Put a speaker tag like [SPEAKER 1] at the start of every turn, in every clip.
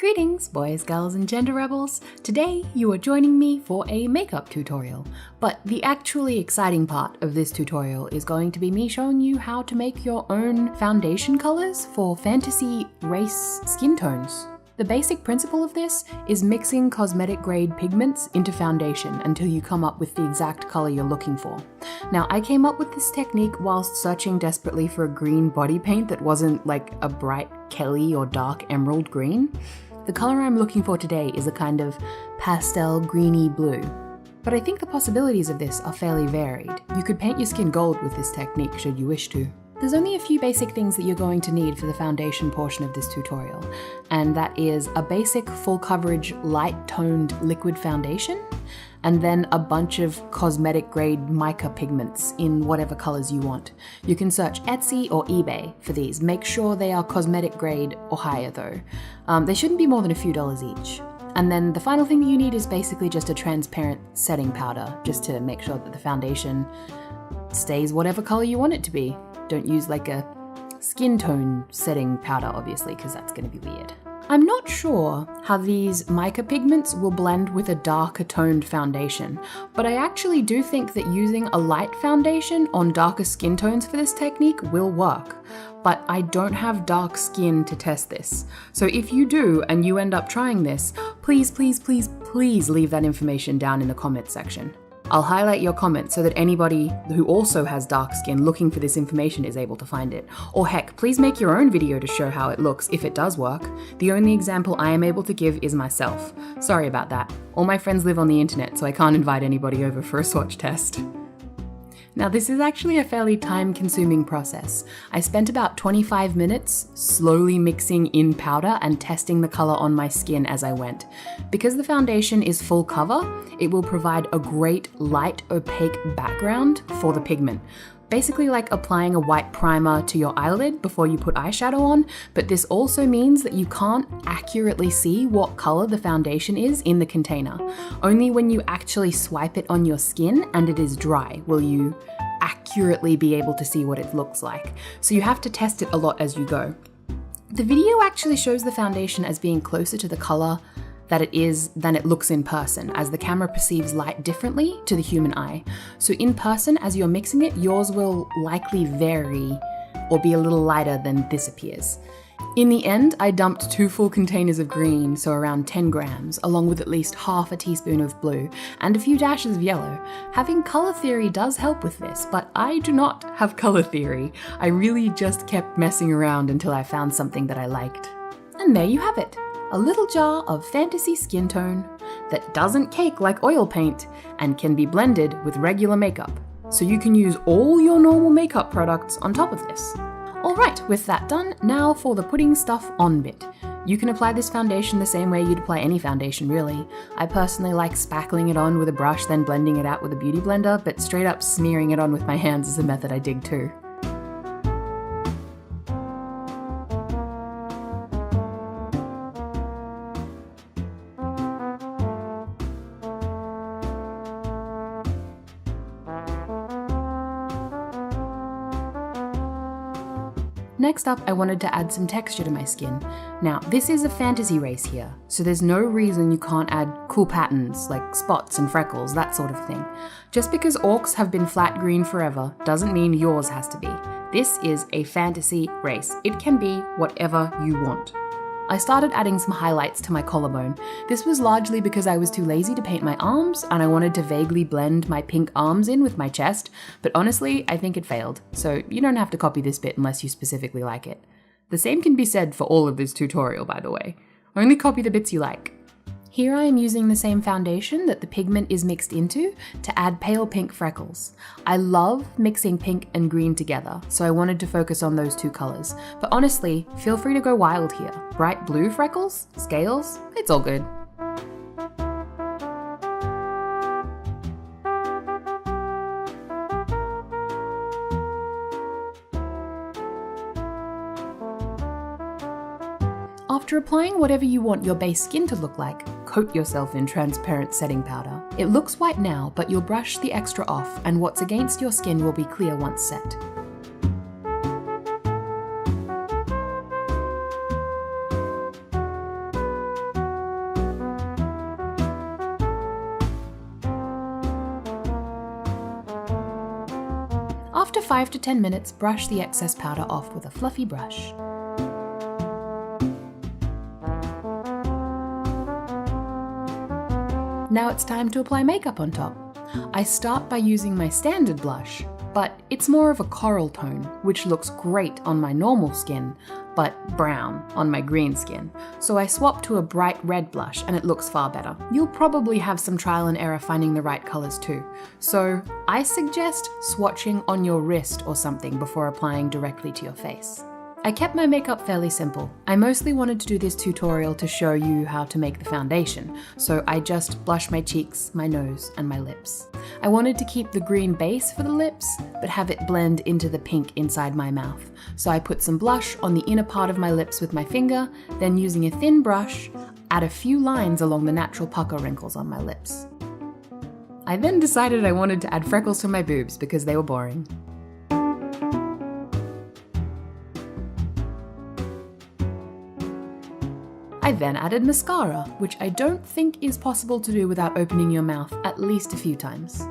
[SPEAKER 1] Greetings, boys, girls, and gender rebels. Today, you are joining me for a makeup tutorial. But the actually exciting part of this tutorial is going to be me showing you how to make your own foundation colors for fantasy race skin tones. The basic principle of this is mixing cosmetic grade pigments into foundation until you come up with the exact color you're looking for. Now, I came up with this technique whilst searching desperately for a green body paint that wasn't like a bright Kelly or dark emerald green. The color I'm looking for today is a kind of pastel greeny blue. But I think the possibilities of this are fairly varied. You could paint your skin gold with this technique should you wish to. There's only a few basic things that you're going to need for the foundation portion of this tutorial, and that is a basic full coverage light toned liquid foundation, and then a bunch of cosmetic grade mica pigments in whatever colors you want. You can search Etsy or eBay for these. Make sure they are cosmetic grade or higher though. They shouldn't be more than a few dollars each. And then the final thing that you need is basically just a transparent setting powder, just to make sure that the foundation stays whatever color you want it to be. Don't use like a skin tone setting powder, obviously, because that's going to be weird. I'm not sure how these mica pigments will blend with a darker toned foundation, but I actually do think that using a light foundation on darker skin tones for this technique will work. But I don't have dark skin to test this. So if you do and you end up trying this, please leave that information down in the comments section. I'll highlight your comment so that anybody who also has dark skin looking for this information is able to find it. Or heck, please make your own video to show how it looks if it does work. The only example I am able to give is myself. Sorry about that. All my friends live on the internet, so I can't invite anybody over for a swatch test. Now, this is actually a fairly time-consuming process. I spent about 25 minutes slowly mixing in powder and testing the color on my skin as I went. Because the foundation is full cover, it will provide a great light opaque background for the pigment. Basically like applying a white primer to your eyelid before you put eyeshadow on, but this also means that you can't accurately see what color the foundation is in the container. Only when you actually swipe it on your skin and it is dry will you accurately be able to see what it looks like. So you have to test it a lot as you go. The video actually shows the foundation as being closer to the color that it is than it looks in person, as the camera perceives light differently to the human eye. So in person, as you're mixing it, yours will likely vary or be a little lighter than this appears. In the end, I dumped 2 full containers of green, so around 10 grams, along with at least half a teaspoon of blue and a few dashes of yellow. Having color theory does help with this, but I do not have color theory. I really just kept messing around until I found something that I liked. And there you have it. A little jar of fantasy skin tone that doesn't cake like oil paint and can be blended with regular makeup. So you can use all your normal makeup products on top of this. Alright, with that done, now for the putting stuff on bit. You can apply this foundation the same way you'd apply any foundation really. I personally like spackling it on with a brush, then blending it out with a beauty blender, but straight up smearing it on with my hands is a method I dig too. Next up, I wanted to add some texture to my skin. Now, this is a fantasy race here, so there's no reason you can't add cool patterns like spots and freckles, that sort of thing. Just because orcs have been flat green forever doesn't mean yours has to be. This is a fantasy race. It can be whatever you want. I started adding some highlights to my collarbone. This was largely because I was too lazy to paint my arms and I wanted to vaguely blend my pink arms in with my chest, but honestly, I think it failed, so you don't have to copy this bit unless you specifically like it. The same can be said for all of this tutorial, by the way. Only copy the bits you like. Here I am using the same foundation that the pigment is mixed into to add pale pink freckles. I love mixing pink and green together, so I wanted to focus on those 2 colors. But honestly, feel free to go wild here. Bright blue freckles? Scales? It's all good. After applying whatever you want your base skin to look like, coat yourself in transparent setting powder. It looks white now, but you'll brush the extra off and what's against your skin will be clear once set. After 5 to 10 minutes, brush the excess powder off with a fluffy brush. Now it's time to apply makeup on top. I start by using my standard blush, but it's more of a coral tone, which looks great on my normal skin, but brown on my green skin. So I swap to a bright red blush and it looks far better. You'll probably have some trial and error finding the right colors too. So I suggest swatching on your wrist or something before applying directly to your face. I kept my makeup fairly simple. I mostly wanted to do this tutorial to show you how to make the foundation, so I just blush my cheeks, my nose, and my lips. I wanted to keep the green base for the lips, but have it blend into the pink inside my mouth. So I put some blush on the inner part of my lips with my finger, then using a thin brush, add a few lines along the natural pucker wrinkles on my lips. I then decided I wanted to add freckles for my boobs because they were boring. I then added mascara, which I don't think is possible to do without opening your mouth at least a few times.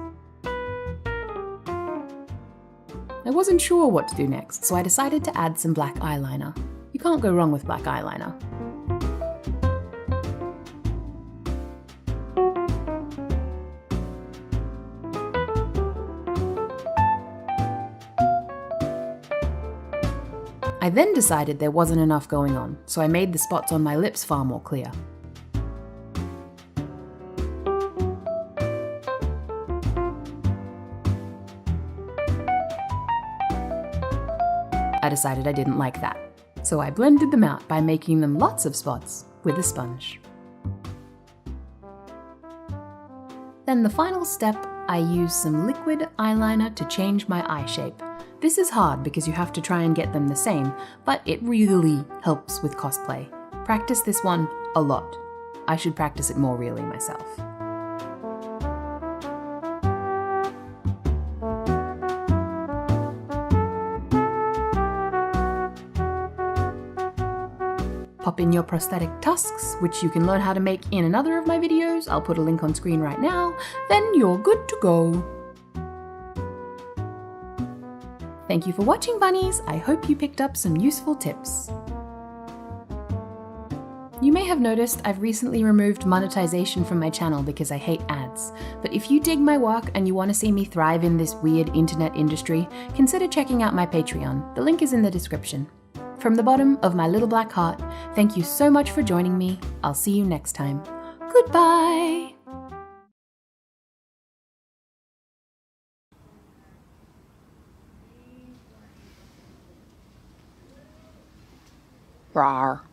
[SPEAKER 1] I wasn't sure what to do next, so I decided to add some black eyeliner. You can't go wrong with black eyeliner. I then decided there wasn't enough going on, so I made the spots on my lips far more clear. I decided I didn't like that, so I blended them out by making them lots of spots with a sponge. Then the final step, I used some liquid eyeliner to change my eye shape. This is hard because you have to try and get them the same, but it really helps with cosplay. Practice this one a lot. I should practice it more really myself. Pop in your prosthetic tusks, which you can learn how to make in another of my videos. I'll put a link on screen right now. Then you're good to go. Thank you for watching, bunnies! I hope you picked up some useful tips. You may have noticed I've recently removed monetization from my channel because I hate ads. But if you dig my work and you want to see me thrive in this weird internet industry, consider checking out my Patreon. The link is in the description. From the bottom of my little black heart, thank you so much for joining me. I'll see you next time. Goodbye!
[SPEAKER 2] Rawr.